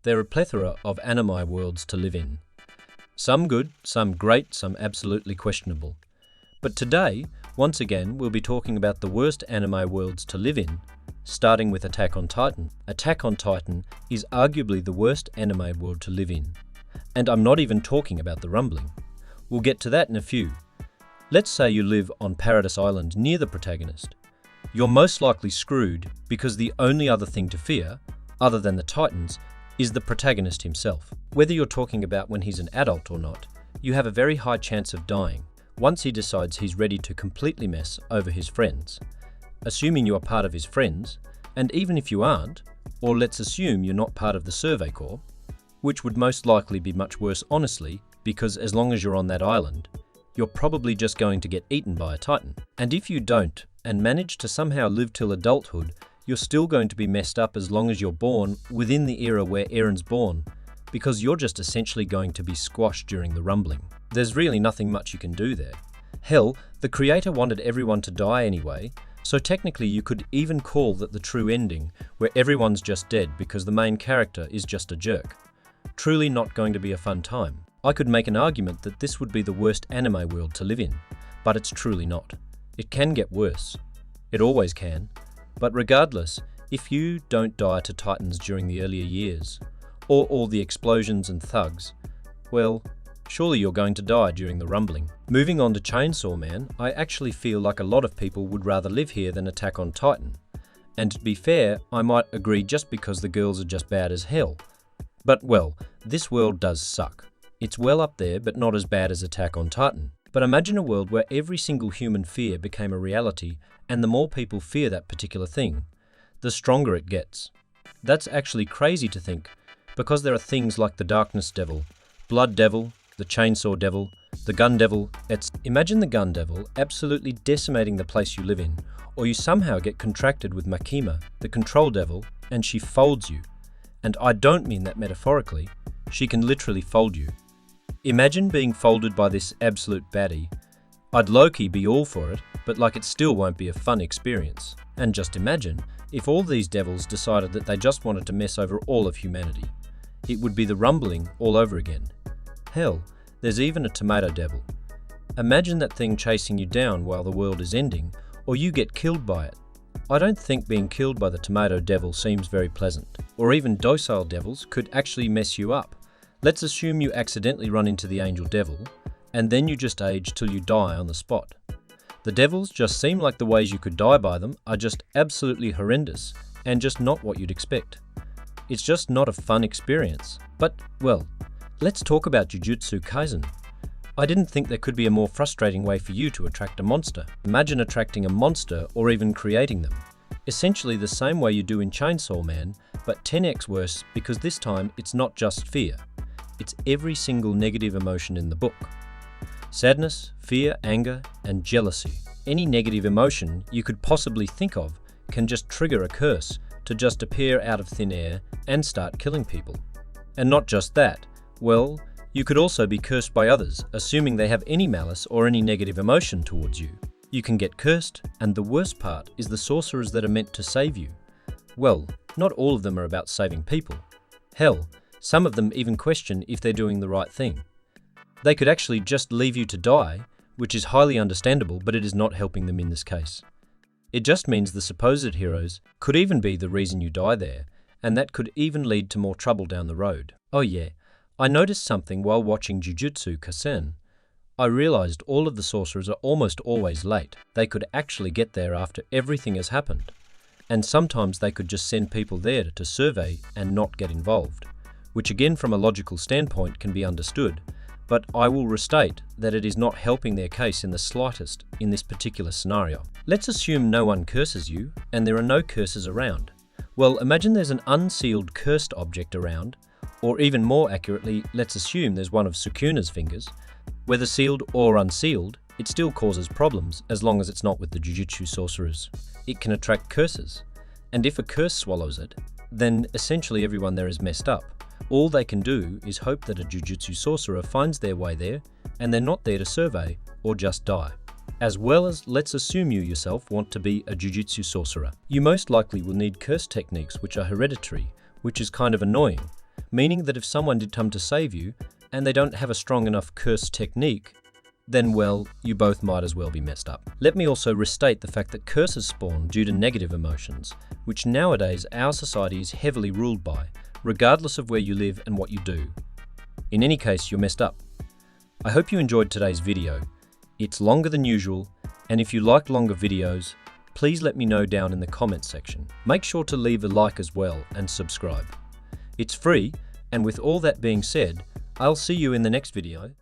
There are a plethora of anime worlds to live in. Some good, some great, some absolutely questionable. But today, once again, we'll be talking about the worst anime worlds to live in, starting with Attack on Titan. Attack on Titan is arguably the worst anime world to live in. And I'm not even talking about the rumbling. We'll get to that in a few. Let's say you live on Paradise Island near the protagonist. You're most likely screwed because the only other thing to fear, other than the Titans, is the protagonist himself. Whether you're talking about when he's an adult or not, you have a very high chance of dying once he decides he's ready to completely mess over his friends. Assuming you are part of his friends, and even if you aren't, or let's assume you're not part of the Survey Corps, which would most likely be much worse honestly, because as long as you're on that island, you're probably just going to get eaten by a Titan. And if you don't, and manage to somehow live till adulthood, you're still going to be messed up as long as you're born within the era where Eren's born, because you're just essentially going to be squashed during the rumbling. There's really nothing much you can do there. Hell, the creator wanted everyone to die anyway, so technically you could even call that the true ending, where everyone's just dead because the main character is just a jerk. Truly not going to be a fun time. I could make an argument that this would be the worst anime world to live in, but it's truly not. It can get worse. It always can. But regardless, if you don't die to Titans during the earlier years, or all the explosions and thugs, well, surely you're going to die during the rumbling. Moving on to Chainsaw Man, I actually feel like a lot of people would rather live here than Attack on Titan. And to be fair, I might agree just because the girls are just bad as hell. But well, this world does suck. It's well up there, but not as bad as Attack on Titan. But imagine a world where every single human fear became a reality, and the more people fear that particular thing, the stronger it gets. That's actually crazy to think, because there are things like the Darkness Devil, Blood Devil, the Chainsaw Devil, the Gun Devil, etc. Imagine the Gun Devil absolutely decimating the place you live in, or you somehow get contracted with Makima, the Control Devil, and she folds you. And I don't mean that metaphorically, she can literally fold you. Imagine being folded by this absolute baddie. I'd low-key be all for it, but like it still won't be a fun experience. And just imagine, if all these devils decided that they just wanted to mess over all of humanity. It would be the rumbling all over again. Hell, there's even a Tomato Devil. Imagine that thing chasing you down while the world is ending, or you get killed by it. I don't think being killed by the Tomato Devil seems very pleasant. Or even docile devils could actually mess you up. Let's assume you accidentally run into the Angel Devil, and then you just age till you die on the spot. The devils just seem like the ways you could die by them are just absolutely horrendous, and just not what you'd expect. It's just not a fun experience. But, well, let's talk about Jujutsu Kaisen. I didn't think there could be a more frustrating way for you to attract a monster. Imagine attracting a monster or even creating them. Essentially the same way you do in Chainsaw Man, but 10x worse because this time it's not just fear. It's every single negative emotion in the book. Sadness, fear, anger, and jealousy. Any negative emotion you could possibly think of can just trigger a curse to just appear out of thin air and start killing people. And not just that, well, you could also be cursed by others, assuming they have any malice or any negative emotion towards you. You can get cursed, and the worst part is the sorcerers that are meant to save you. Well, not all of them are about saving people. Hell, some of them even question if they're doing the right thing. They could actually just leave you to die, which is highly understandable, but it is not helping them in this case. It just means the supposed heroes could even be the reason you die there, and that could even lead to more trouble down the road. Oh yeah, I noticed something while watching Jujutsu Kaisen. I realized all of the sorcerers are almost always late. They could actually get there after everything has happened. And sometimes they could just send people there to survey and not get involved, which again from a logical standpoint can be understood, but I will restate that it is not helping their case in the slightest in this particular scenario. Let's assume no one curses you, and there are no curses around. Well, imagine there's an unsealed cursed object around, or even more accurately, let's assume there's one of Sukuna's fingers. Whether sealed or unsealed, it still causes problems as long as it's not with the Jujutsu sorcerers. It can attract curses, and if a curse swallows it, then essentially everyone there is messed up. All they can do is hope that a Jujutsu sorcerer finds their way there, and they're not there to survey or just die. As well as, let's assume you yourself want to be a Jujutsu sorcerer. You most likely will need curse techniques which are hereditary, which is kind of annoying, meaning that if someone did come to save you and they don't have a strong enough curse technique, then well, you both might as well be messed up. Let me also restate the fact that curses spawn due to negative emotions, which nowadays our society is heavily ruled by, regardless of where you live and what you do. In any case, you're messed up. I hope you enjoyed today's video. It's longer than usual, and if you like longer videos, please let me know down in the comments section. Make sure to leave a like as well and subscribe. It's free, and with all that being said, I'll see you in the next video.